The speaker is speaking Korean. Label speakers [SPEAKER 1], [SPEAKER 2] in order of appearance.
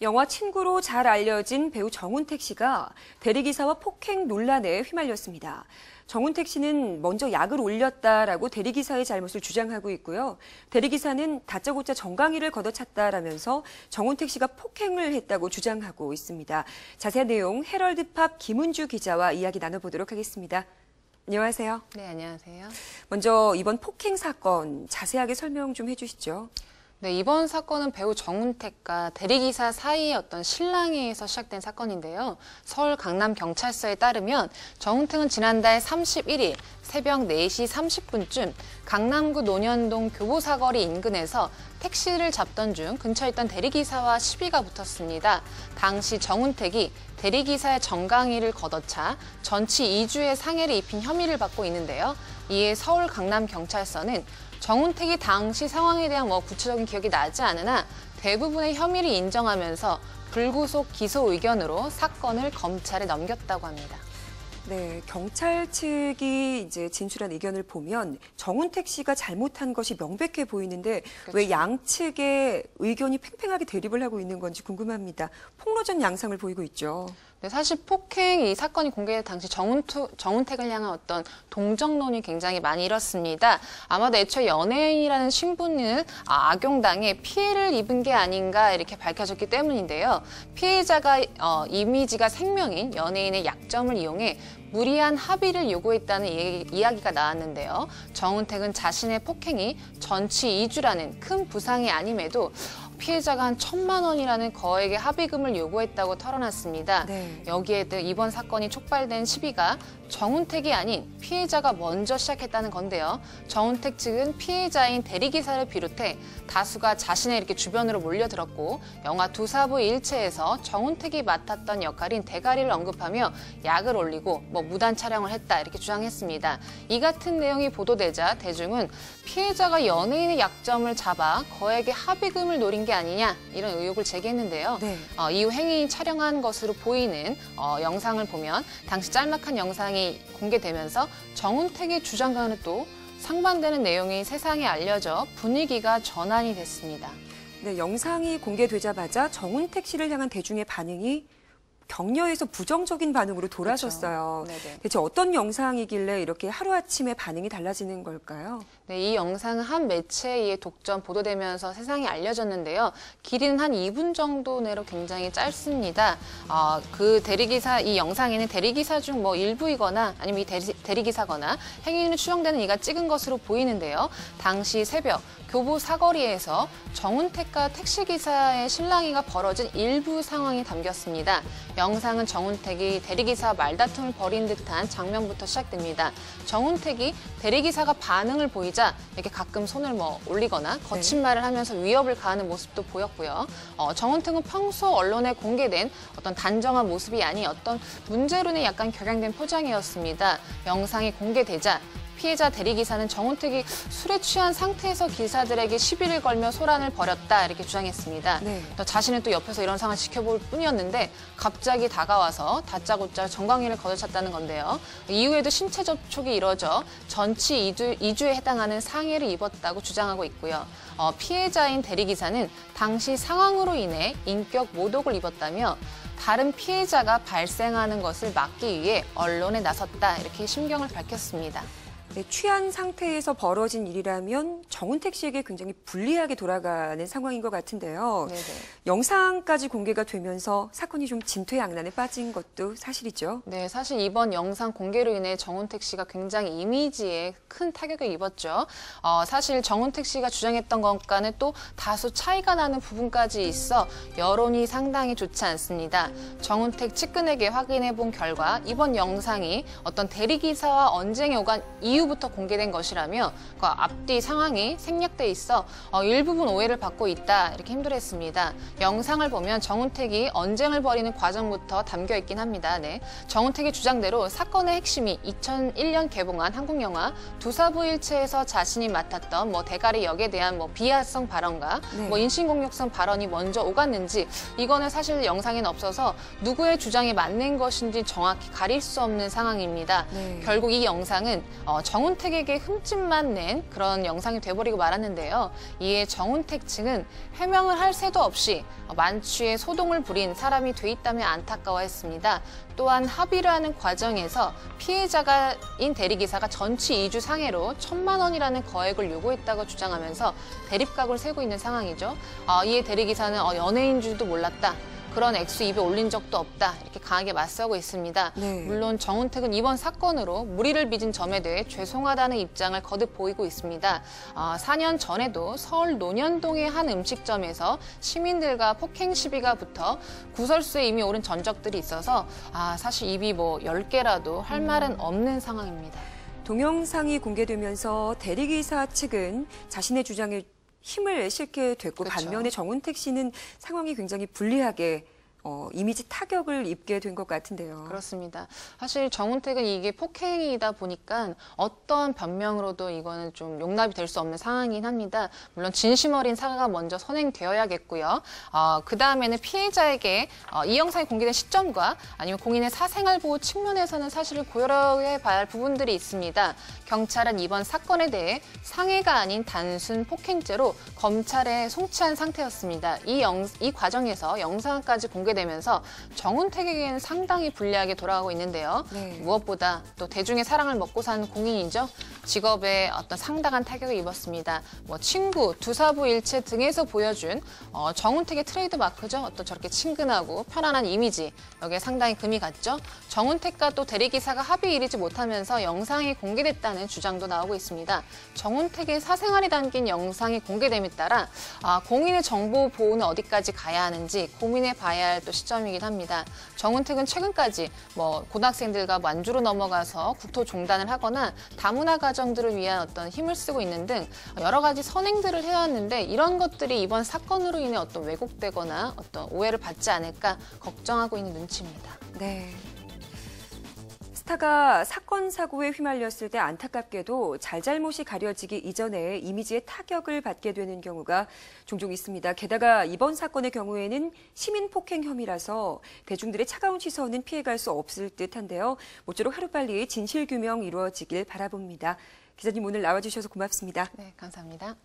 [SPEAKER 1] 영화 친구로 잘 알려진 배우 정운택 씨가 대리기사와 폭행 논란에 휘말렸습니다. 정운택 씨는 먼저 약을 올렸다라고 대리기사의 잘못을 주장하고 있고요. 대리기사는 다짜고짜 정강이를 걷어찼다라면서 정운택 씨가 폭행을 했다고 주장하고 있습니다. 자세한 내용 헤럴드팝 김은주 기자와 이야기 나눠보도록 하겠습니다. 안녕하세요.
[SPEAKER 2] 네, 안녕하세요.
[SPEAKER 1] 먼저 이번 폭행 사건 자세하게 설명 좀 해주시죠.
[SPEAKER 2] 네, 이번 사건은 배우 정운택과 대리기사 사이의 어떤 실랑이에서 시작된 사건인데요. 서울 강남경찰서에 따르면 정운택은 지난달 31일 새벽 4시 30분쯤 강남구 논현동 교보사거리 인근에서 택시를 잡던 중 근처에 있던 대리기사와 시비가 붙었습니다. 당시 정운택이 대리기사의 정강이를 걷어차 전치 2주의 상해를 입힌 혐의를 받고 있는데요. 이에 서울 강남경찰서는 정운택이 당시 상황에 대한 구체적인 기억이 나지 않으나 대부분의 혐의를 인정하면서 불구속 기소 의견으로 사건을 검찰에 넘겼다고 합니다.
[SPEAKER 1] 네, 경찰 측이 이제 진술한 의견을 보면 정운택 씨가 잘못한 것이 명백해 보이는데
[SPEAKER 2] 그렇죠.
[SPEAKER 1] 왜 양측의 의견이 팽팽하게 대립을 하고 있는 건지 궁금합니다. 폭로전 양상을 보이고 있죠.
[SPEAKER 2] 네, 사실 폭행 이 사건이 공개된 당시 정운택을 향한 어떤 동정론이 굉장히 많이 일었습니다. 아마도 애초에 연예인이라는 신분을 악용당해 피해를 입은 게 아닌가 이렇게 밝혀졌기 때문인데요. 피해자가 이미지가 생명인 연예인의 약점을 이용해 무리한 합의를 요구했다는 이야기가 나왔는데요. 정운택은 자신의 폭행이 전치 2주라는 큰 부상이 아님에도 피해자가 한 1,000만 원이라는 거액의 합의금을 요구했다고 털어놨습니다.
[SPEAKER 1] 네.
[SPEAKER 2] 여기에 이번 사건이 촉발된 시비가 정운택이 아닌 피해자가 먼저 시작했다는 건데요. 정운택 측은 피해자인 대리기사를 비롯해 다수가 자신의 이렇게 주변으로 몰려들었고 영화 두사부의 일체에서 정운택이 맡았던 역할인 대가리를 언급하며 약을 올리고 무단 촬영을 했다 이렇게 주장했습니다. 이 같은 내용이 보도되자 대중은 피해자가 연예인의 약점을 잡아 거액의 합의금을 노린 게 아니냐 이런 의혹을 제기했는데요.
[SPEAKER 1] 네.
[SPEAKER 2] 이후 행인이 촬영한 것으로 보이는 영상을 보면 당시 짤막한 영상이 공개되면서 정운택의 주장과는 또 상반되는 내용이 세상에 알려져 분위기가 전환이 됐습니다.
[SPEAKER 1] 네, 영상이 공개되자마자 정운택 씨를 향한 대중의 반응이 격려에서 부정적인 반응으로 돌아섰어요.
[SPEAKER 2] 그렇죠.
[SPEAKER 1] 대체 어떤 영상이길래 이렇게 하루아침에 반응이 달라지는 걸까요?
[SPEAKER 2] 네, 이 영상은 한 매체에 의해 독점 보도되면서 세상에 알려졌는데요. 길이는 한 2분 정도 내로 굉장히 짧습니다. 그 대리기사, 이 영상에는 대리기사 중 일부이거나 아니면 이 대리기사거나 행인으로 추정되는 이가 찍은 것으로 보이는데요. 당시 새벽 교보 사거리에서 정운택과 택시기사의 실랑이가 벌어진 일부 상황이 담겼습니다. 영상은 정운택이 대리기사와 말다툼을 벌인 듯한 장면부터 시작됩니다. 정운택이 대리기사가 반응을 보이자 이렇게 가끔 손을 올리거나 거친 말을 하면서 위협을 가하는 모습도 보였고요. 정운택은 평소 언론에 공개된 어떤 단정한 모습이 아닌 어떤 문제론에 약간 격양된 표정이었습니다. 영상이 공개되자 피해자 대리기사는 정운택이 술에 취한 상태에서 기사들에게 시비를 걸며 소란을 벌였다 이렇게 주장했습니다.
[SPEAKER 1] 네.
[SPEAKER 2] 자신은 또 옆에서 이런 상황을 지켜볼 뿐이었는데 갑자기 다가와서 다짜고짜 정강이를 걷어찼다는 건데요. 이후에도 신체 접촉이 이뤄져 전치 2주에 해당하는 상해를 입었다고 주장하고 있고요. 피해자인 대리기사는 당시 상황으로 인해 인격 모독을 입었다며 다른 피해자가 발생하는 것을 막기 위해 언론에 나섰다 이렇게 심경을 밝혔습니다.
[SPEAKER 1] 네, 취한 상태에서 벌어진 일이라면 정운택 씨에게 굉장히 불리하게 돌아가는 상황인 것 같은데요.
[SPEAKER 2] 네네.
[SPEAKER 1] 영상까지 공개가 되면서 사건이 좀 진퇴양난에 빠진 것도 사실이죠.
[SPEAKER 2] 네, 사실 이번 영상 공개로 인해 정운택 씨가 굉장히 이미지에 큰 타격을 입었죠. 사실 정운택 씨가 주장했던 것과는 또 다소 차이가 나는 부분까지 있어 여론이 상당히 좋지 않습니다. 정운택 측근에게 확인해 본 결과 이번 영상이 어떤 대리기사와 언쟁이 오간 이후부터 공개된 것이라며 그 앞뒤 상황이 생략돼 있어 일부분 오해를 받고 있다 이렇게 힘들었습니다. 영상을 보면 정운택이 언쟁을 벌이는 과정부터 담겨 있긴 합니다. 네. 정운택의 주장대로 사건의 핵심이 2001년 개봉한 한국 영화 두사부일체에서 자신이 맡았던 대가리 역에 대한 비하성 발언과
[SPEAKER 1] 네.
[SPEAKER 2] 인신공격성 발언이 먼저 오갔는지 이거는 사실 영상에는 없어서 누구의 주장이 맞는 것인지 정확히 가릴 수 없는 상황입니다.
[SPEAKER 1] 네.
[SPEAKER 2] 결국 이 영상은 정운택에게 흠집만 낸 그런 영상이 돼버리고 말았는데요. 이에 정운택 측은 해명을 할 새도 없이 만취에 소동을 부린 사람이 돼 있다며 안타까워했습니다. 또한 합의를 하는 과정에서 피해자인 대리기사가 전치 2주 상해로 1,000만 원이라는 거액을 요구했다고 주장하면서 대립각을 세우고 있는 상황이죠. 이에 대리기사는 연예인 줄도 몰랐다. 그런 액수 입에 올린 적도 없다. 이렇게 강하게 맞서고 있습니다.
[SPEAKER 1] 네.
[SPEAKER 2] 물론 정운택은 이번 사건으로 무리를 빚은 점에 대해 죄송하다는 입장을 거듭 보이고 있습니다. 4년 전에도 서울 논현동의 한 음식점에서 시민들과 폭행 시비가 붙어 구설수에 이미 오른 전적들이 있어서 사실 입이 10개라도 할 말은 없는 상황입니다.
[SPEAKER 1] 동영상이 공개되면서 대리기사 측은 자신의 주장에 힘을 실게 됐고
[SPEAKER 2] 그렇죠.
[SPEAKER 1] 반면에 정운택 씨는 상황이 굉장히 불리하게 이미지 타격을 입게 된 것 같은데요.
[SPEAKER 2] 그렇습니다. 사실 정운택은 이게 폭행이다 보니까 어떤 변명으로도 이거는 좀 용납이 될 수 없는 상황이긴 합니다. 물론 진심 어린 사과가 먼저 선행되어야겠고요. 그 다음에는 피해자에게 이 영상이 공개된 시점과 아니면 공인의 사생활 보호 측면에서는 사실을 고려해 봐야 할 부분들이 있습니다. 경찰은 이번 사건에 대해 상해가 아닌 단순 폭행죄로 검찰에 송치한 상태였습니다. 이 과정에서 영상까지 공개되면서 정운택에게는 상당히 불리하게 돌아가고 있는데요.
[SPEAKER 1] 네.
[SPEAKER 2] 무엇보다 또 대중의 사랑을 먹고 사는 공인이죠. 직업에 어떤 상당한 타격을 입었습니다. 친구, 두사부 일체 등에서 보여준 정운택의 트레이드 마크죠. 어떤 저렇게 친근하고 편안한 이미지, 여기에 상당히 금이 갔죠. 정운택과 또 대리기사가 합의에 이르지 못하면서 영상이 공개됐다는 주장도 나오고 있습니다. 정운택의 사생활이 담긴 영상이 공개됨에 따라 공인의 정보 보호는 어디까지 가야 하는지 고민해 봐야 할 또 시점이긴 합니다. 정운택은 최근까지 고등학생들과 만주로 넘어가서 국토 종단을 하거나 다문화 가정들을 위한 어떤 힘을 쓰고 있는 등 여러 가지 선행들을 해왔는데 이런 것들이 이번 사건으로 인해 어떤 왜곡되거나 어떤 오해를 받지 않을까 걱정하고 있는 눈치입니다.
[SPEAKER 1] 네. 스타가 사건 사고에 휘말렸을 때 안타깝게도 잘잘못이 가려지기 이전에 이미지의 타격을 받게 되는 경우가 종종 있습니다. 게다가 이번 사건의 경우에는 시민 폭행 혐의라서 대중들의 차가운 시선은 피해갈 수 없을 듯한데요. 모쪼록 하루빨리 진실 규명 이루어지길 바라봅니다. 기자님 오늘 나와주셔서 고맙습니다.
[SPEAKER 2] 네, 감사합니다.